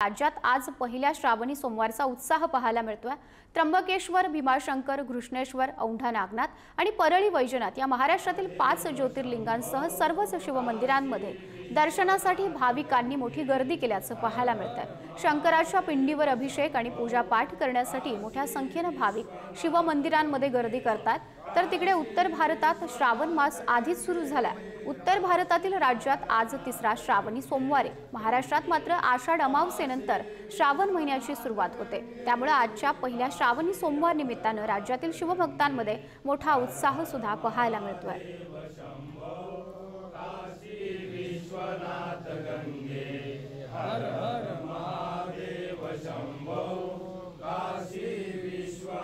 राज्यात आज पहिल्या श्रावणी सोमवारचा उत्साह पाहायला मिळतोय। त्र्यंबकेश्वर, भीमाशंकर, घृष्णेश्वर, औंढा नागनाथ आणि परळी वैजनाथ या महाराष्ट्रातील 5 ज्योतिर्लिंगांसह सर्वच शिवमंदिरांमध्ये दर्शनासाठी भाविकांनी मोठी गर्दी केल्याचं पाहायला मिळतंय। शंकराच्या पिंडीवर अभिषेक आणि पूजा पाठ करण्यासाठी मोठ्या संख्येने भाविक शिवमंदिरांमध्ये गर्दी करतात। तर तिकडे उत्तर भारतात श्रावण मास आधीच सुरू झाला। उत्तर भारतातील राज्यात आज तिसरा श्रावणी सोमवार आहे। महाराष्ट्रात मात्र आषाढ अमावस्येनंतर श्रावण महिन्याची सुरुवात होते। त्यामुळे आजच्या पहिल्या श्रावणी सोमवार निमित्ताने राज्यातील शिवभक्तांमध्ये मोठा उत्साह सुद्धा पाहायला मिळतोय।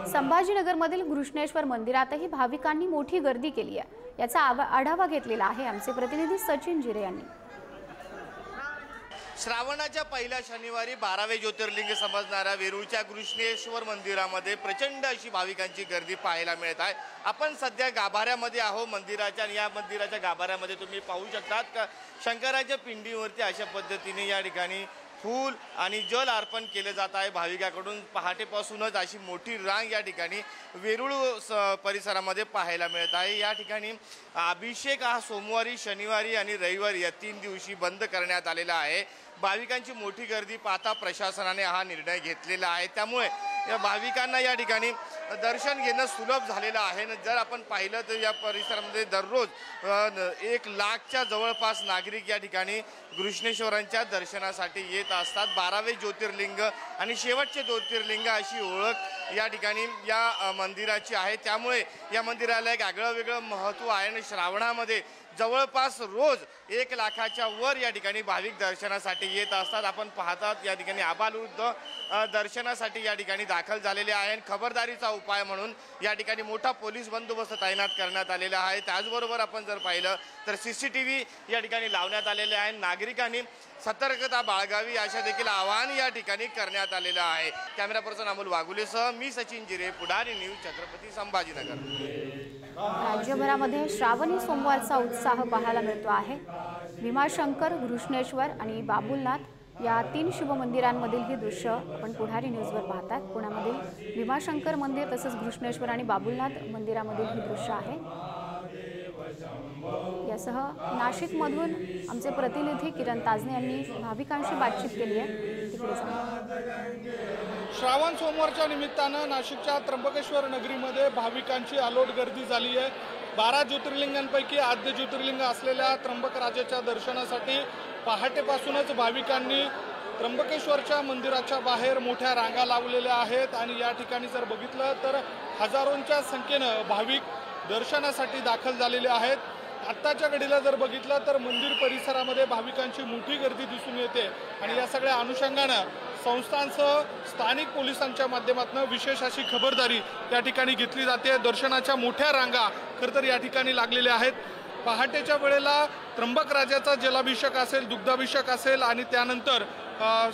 संभाजीनगरमधील घृष्णेश्वर मंदिरातही भाविकांनी मोठी गर्दी केली आहे। याचा आढावा घेतलेला आहे आमचे प्रतिनिधी सचिन जिरे यांनी। श्रावणाच्या पहिल्या शनिवारी 12वे ज्योतिर्लिंग समजणाऱ्या वेरूळच्या घृष्णेश्वर मंदिरामध्ये प्रचंड अशी भाविकांची गर्दी पाहायला मिळत आहे। आपण सध्या गाभाऱ्यामध्ये आहोत मंदिराच्या, आणि या मंदिराच्या गाभाऱ्यामध्ये तुम्ही पाहू शकतात का शंकराच्या पिंडीवरती अशा पद्धतीने या ठिकाणी फूल आणि जल अर्पण केले जात आहे। भाविकांकडून पहाटेपासूनच अशी मोठी रांग या ठिकाणी वेरूळ परिसरामध्ये पाहायला मिळत आहे। या ठिकाणी अभिषेक हा सोमवारी, शनिवारी आणि रविवारी या 3 दिवशी बंद करण्यात आलेला आहे। भाविकांची मोठी गर्दी पाहता प्रशासनाने हा निर्णय घेतलेला आहे। त्यामुळे या भाविकांना या ठिकाणी दर्शन घेणं सुलभ झालेलं आहे। जर आपण पाहिलं तर या परिसरामध्ये दररोज 1 लाखच्या जवळपास नागरिक या ठिकाणी घृष्णेश्वरांच्या दर्शनासाठी येत असतात। 12वे ज्योतिर्लिंग आणि शेवटचे ज्योतिर्लिंग अशी ओळख या ठिकाणी या मंदिराची आहे। त्यामुळे या मंदिराला एक आगळं वेगळं महत्त्व आहे आणि श्रावणामध्ये जवळपास रोज 1 लाखाच्या वर या ठिकाणी भाविक दर्शनासाठी येत असतात। आपण पाहतात या ठिकाणी आबालवृद्ध दर्शनासाठी या ठिकाणी दाखल झालेले आहे। खबरदारीचा उपाय म्हणून या ठिकाणी मोठा पोलीस बंदोबस्त तैनात करण्यात आलेला आहे। त्याचबरोबर आपण जर पाहिलं तर CCTV या ठिकाणी लावण्यात आलेले आहे। नागरिकांनी सतर्कता बाळगावी अशा देखील आवाहन या ठिकाणी करण्यात आलेलं आहे। कॅमेरा पर्सन अमोल वाघुलेसह मी सचिन जिरे, पुढारी न्यूज, छत्रपती संभाजीनगर। राज्यभरामध्ये श्रावणी सोमवारचा उत्साह पाहायला मिळतो आहे। भीमाशंकर, घृष्णेश्वर आणि बाबुलनाथ या 3 शिवमंदिरांमधील ही दृश्य आपण पुढारी न्यूजवर पाहतात। पुण्यामधील भीमाशंकर मंदिर तसंच घृष्णेश्वर आणि बाबुलनाथ मंदिरामधील ही दृश्य आहे। यासह नाशिकमधून आमचे प्रतिनिधी किरण ताजने यांनी भाविकांशी बातचीत केली आहे। श्रावण सोमवारच्या निमित्तानं नाशिकच्या त्र्यंबकेश्वर नगरीमध्ये भाविकांची अलोट गर्दी झाली आहे। 12 ज्योतिर्लिंगांपैकी आद्य ज्योतिर्लिंग असलेल्या त्र्यंबकराजाच्या दर्शनासाठी पहाटेपासूनच भाविकांनी त्र्यंबकेश्वरच्या मंदिराच्या बाहेर मोठ्या रांगा लावलेल्या आहेत आणि या ठिकाणी जर बघितलं तर हजारोंच्या संख्येनं भाविक दर्शनासाठी दाखल झालेले आहेत। आत्ताच्या घडीला जर बघितलं तर मंदिर परिसरामध्ये भाविकांची मोठी गर्दी दिसून येते आणि या सगळ्या अनुषंगानं संस्थांसह स्थानिक पोलिसांच्या माध्यमातून विशेष अशी खबरदारी या ठिकाणी घेतली जाते। दर्शनाच्या मोठ्या रांगा खरं तर या ठिकाणी लागलेल्या आहेत। पहाटेच्या वेळेला त्र्यंबकराजाचा जलाभिषेक असेल, दुग्धाभिषेक असेल आणि त्यानंतर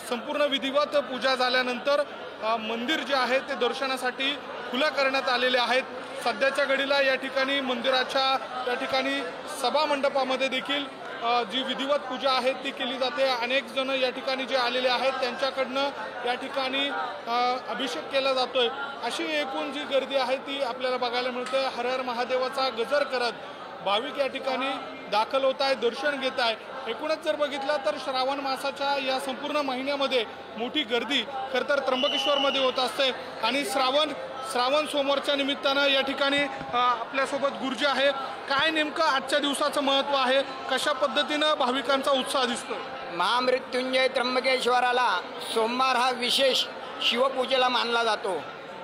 संपूर्ण विधिवत पूजा झाल्यानंतर मंदिर जे आहे ते दर्शनासाठी खुलं करण्यात आलेले आहेत। सध्याच्या घडीला या ठिकाणी मंदिराच्या या ठिकाणी सभा मंडपामध्ये देखील जी विधिवत पूजा आहे ती केली जाते। अनेक जण या ठिकाणी जे आलेले आहेत त्यांच्याकडनं या ठिकाणी अभिषेक केला जातोय। अशी एकूण जी गर्दी आहे ती आपल्याला बघायला मिळते। हर हर महादेवाचा गजर करत भाविक या ठिकाणी दाखल होत आहे, दर्शन घेत आहे। एकूणच जर बघितलं तर श्रावण मासाच्या या संपूर्ण महिन्यामध्ये मोठी गर्दी खरं तर त्र्यंबकेश्वरमध्ये होत असते आणि श्रावण सोमवारच्या निमित्तानं या ठिकाणी आपल्यासोबत गुरुजी आहे। काय नेमकं आजच्या दिवसाचं महत्त्व आहे, कशा पद्धतीनं भाविकांचा उत्साह दिसतो? महामृत्युंजय त्र्यंबकेश्वराला सोमवार हा विशेष शिवपूजेला मानला जातो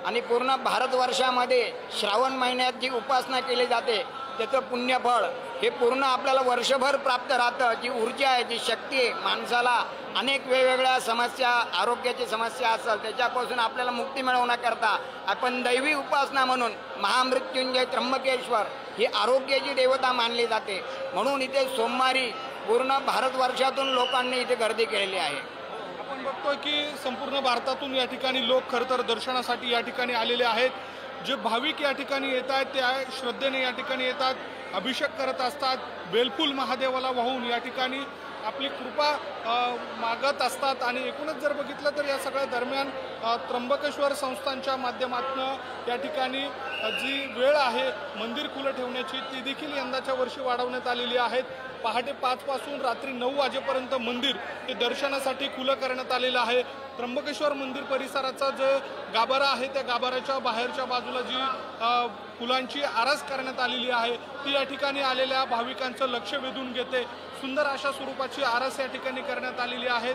आणि पूर्ण भारतवर्षामध्ये श्रावण महिन्यात जी उपासना केली जाते त्याचं पुण्यफळ हे पूर्ण आपल्याला वर्षभर प्राप्त राहतं। जी ऊर्जा आहे, जी शक्ती आहे, माणसाला अनेक वेगवेगळ्या समस्या, आरोग्याची समस्या असेल त्याच्यापासून आपल्याला मुक्ती मिळवण्याकरता आपण दैवी उपासना म्हणून महामृत्युंजय त्र्यंबकेश्वर ही आरोग्याची देवता मानली जाते। म्हणून इथे सोमवारी पूर्ण भारतवर्षातून लोकांनी इथे गर्दी केलेली आहे। आपण बघतोय की संपूर्ण भारतातून या ठिकाणी लोक खरं तर दर्शनासाठी या ठिकाणी आलेले आहेत। जे भाविक या ठिकाणी येत आहेत ते श्रद्धेने या ठिकाणी येतात, अभिषेक करत असतात। बेलफूल महादेवाला वाहून या ठिकाणी आपली कृपा मागत असतात। आणि एकूणच जर बघितलं तर या सगळ्या दरम्यान त्र्यंबकेश्वर संस्थांच्या माध्यमातून या ठिकाणी जी वेळ आहे मंदिर खुलं ठेवण्याची ती देखील यंदाच्या वर्षी वाढवण्यात आलेली आहे। पहाटे 5 पासून रात्री 9 वाजेपर्यंत मंदिर हे दर्शनासाठी खुलं करण्यात आलेलं आहे। त्र्यंबकेश्वर मंदिर परिसराचा जो गाभारा आहे त्या गाभाऱ्याच्या बाहेरच्या बाजूला जी फुलांची आरास करण्यात आलेली आहे ती या ठिकाणी आलेल्या भाविकांचं लक्ष वेधून घेते। सुंदर अशा स्वरूपाची आरास या ठिकाणी करण्यात आलेली आहे।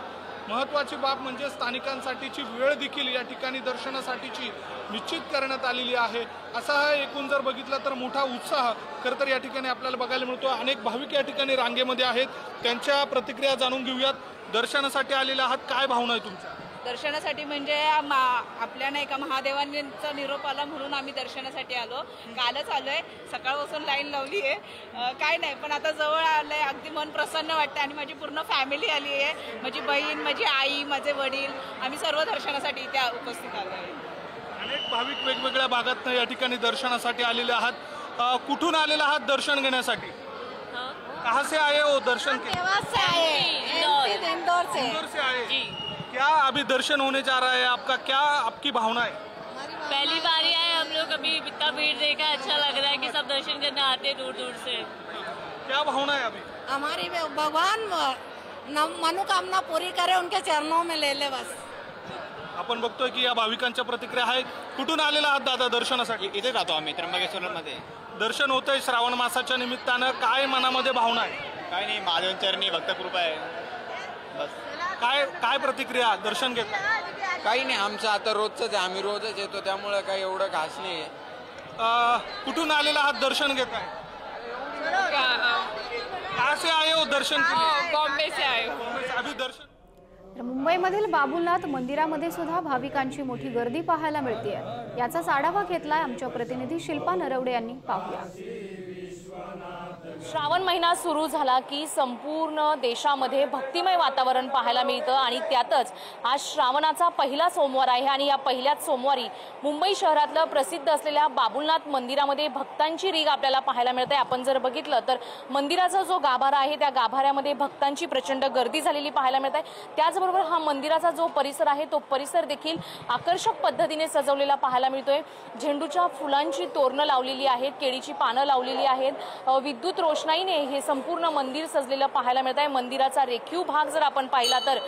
महत्त्वाची बाब म्हणजे स्थानिकांसाठीची वेळ देखील या ठिकाणी दर्शनासाठीची निश्चित करण्यात आलेली आहे। असा हा एकूण जर बघितला तर मोठा उत्साह खरं तर या ठिकाणी आपल्याला बघायला मिळतो। अनेक भाविक या ठिकाणी रांगेमध्ये आहेत, त्यांच्या प्रतिक्रिया जाणून घेऊयात। दर्शनासाठी आलेले आहात, काय भावना आहे तुमच्या? दर्शनासाठी म्हणजे आपल्या नाही का महादेवांचा निरोप आला म्हणून आम्ही दर्शनासाठी आलो। कालच आलोय, सकाळपासून लाईन लावली आहे, काय नाही पण आता जवळ आलंय, अगदी मन प्रसन्न वाटतं। आणि माझी पूर्ण फॅमिली आली आहे, माझी बहीण, माझी आई, माझे वडील, आम्ही सर्व दर्शनासाठी इथे उपस्थित आलो आहे। अनेक भाविक वेगवेगळ्या भागात या ठिकाणी दर्शनासाठी आलेले आहात। कुठून आलेले आहात दर्शन घेण्यासाठी? कहाँ से आए हो दर्शन के? इंदौर से। इंदौर से आए। क्या अभी दर्शन होने जा रहा है आपका, क्या आपकी भावना है? पहली बारी आए हम लोग, अभी इतना भीड़ देखा, अच्छा लग रहा है कि सब दर्शन करने आते दूर दूर से। क्या भावना है अभी? हमारी भगवान मनोकामना पूरी करे, उनके चरणों में ले ले बस। आपण बघतोय की या भाविकांच्या प्रतिक्रिया आहेत। कुठून आलेला आहात दादा दर्शनासाठी? इथे जातो आम्ही त्र्यंबकेश्वरमध्ये। दर्शन होतंय श्रावण मासाच्या निमित्तानं, काय मनामध्ये भावना आहे? काय नाही, महादेवांचरणी भक्त कृपा आहे बस। काय प्रतिक्रिया दर्शन घेत? काही नाही, आमचं आता रोजच आहे, आम्ही रोजच येतो त्यामुळे काही एवढं खास नाही आहे। कुठून आलेला आहात दर्शन घेत आहे? कहाँ से आए हो दर्शन के लिए? बॉम्बे से आए। अभी दर्शन तर मुंबईमधील बाबुलनाथ मंदिरामध्ये सुद्धा भाविकांची मोठी गर्दी पाहायला मिळते। याचाच आढावा घेतलाय आमच्या प्रतिनिधी शिल्पा नरवडे यांनी। पाहूया। श्रावण महिना सुरू झाला की संपूर्ण देशामध्ये भक्तिमय वातावरण पाहायला मिळतं आणि त्यातच आज श्रावणाचा पहिला सोमवार आहे आणि या पहिल्याच सोमवारी मुंबई शहरातलं प्रसिद्ध असलेल्या बाबुलनाथ मंदिरामध्ये भक्तांची रीग आपल्याला पाहायला मिळते। आपण जर बघितलं तर मंदिराचा जो गाभारा आहे त्या गाभाऱ्यामध्ये भक्तांची प्रचंड गर्दी झालेली पाहायला मिळते। त्याचबरोबर हा मंदिराचा जो परिसर आहे तो परिसर देखील आकर्षक पद्धतीने सजवलेला पाहायला मिळतोय। झेंडूच्या फुलांची तोरणं लावलेली आहेत, केळीची पानं लावलेली आहेत, विद्युत रोषणाईने हे संपूर्ण मंदिर सजलेलं पाहायला मिळत आहे। मंदिराचा रेखीव भाग जर आपण पाहिला तर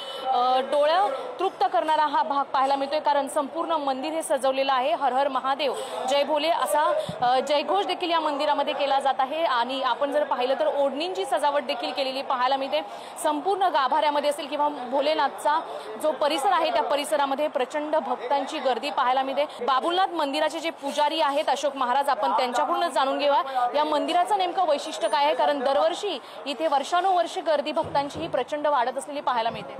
डोळं तृप्त करणारा हा भाग पाहायला मिळतोय, कारण संपूर्ण मंदिर हे सजवलेलं आहे। हर हर महादेव, जय भोले असा जयघोष देखील या मंदिरामध्ये केला जात आहे। आणि आपण जर पाहिलं तर ओढणींची सजावट देखील केलेली पाहायला मिळते। संपूर्ण गाभाऱ्यामध्ये असेल किंवा भोलेनाथचा जो परिसर आहे त्या परिसरामध्ये प्रचंड भक्तांची गर्दी पाहायला मिळते। बाबुलनाथ मंदिराचे जे पुजारी आहेत अशोक महाराज, आपण त्यांच्याकडूनच जाणून घेऊया या मंदिराचं नेमकं वैशिष्ट्य काय आहे, कारण दरवर्षी इथे वर्षानुवर्षे गर्दी भक्तांची ही प्रचंड वाढत असलेली पाहायला मिळते।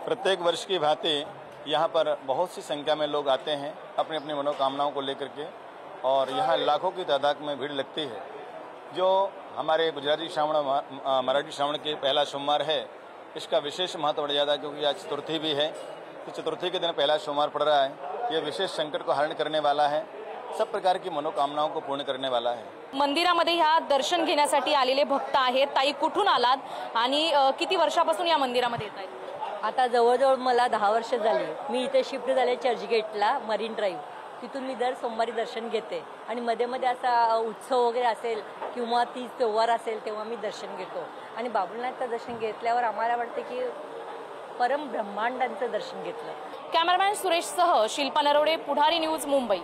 प्रत्येक वर्ष की भांति यहाँ पर बहुत सी संख्या में लोग आते हैं अपनी अपनी मनोकामनाओं को लेकर के, और यहाँ लाखों की तादाद में भीड़ लगती है। जो हमारे गुजराती श्रावण मराठी श्रावण के पहला सोमवार है, इसका विशेष महत्व बढ़ जाता है क्योंकि आज चतुर्थी भी है। तो चतुर्थी के दिन पहला सोमवार पड़ रहा है, ये विशेष संकट को हरण करने वाला है, सब प्रकार की मनोकामनाओं को पूर्ण करने वाला है। मंदिरामध्ये ह्या दर्शन घेण्यासाठी आलेले भक्त आहेत। ताई, कुठून आलात आणि किती वर्षापासून या मंदिरामध्ये येत आहेत? आता जवळजवळ मला 10 वर्ष झाली। मी इथे शिफ्ट झाले चर्चगेटला, मरीन ड्राईव्ह, तिथून मी दर सोमवारी दर्शन घेते आणि मध्ये मध्ये असा उत्सव वगैरे असेल किंवा तीज त्योहार असेल तेव्हा मी दर्शन घेतो। आणि बाबुलनाथचं दर्शन घेतल्यावर आम्हाला वाटतं की परम ब्रह्मांडांचं दर्शन घेतलं। कॅमेरामॅन सुरेशसह शिल्पा नरवडे, पुढारी न्यूज, मुंबई।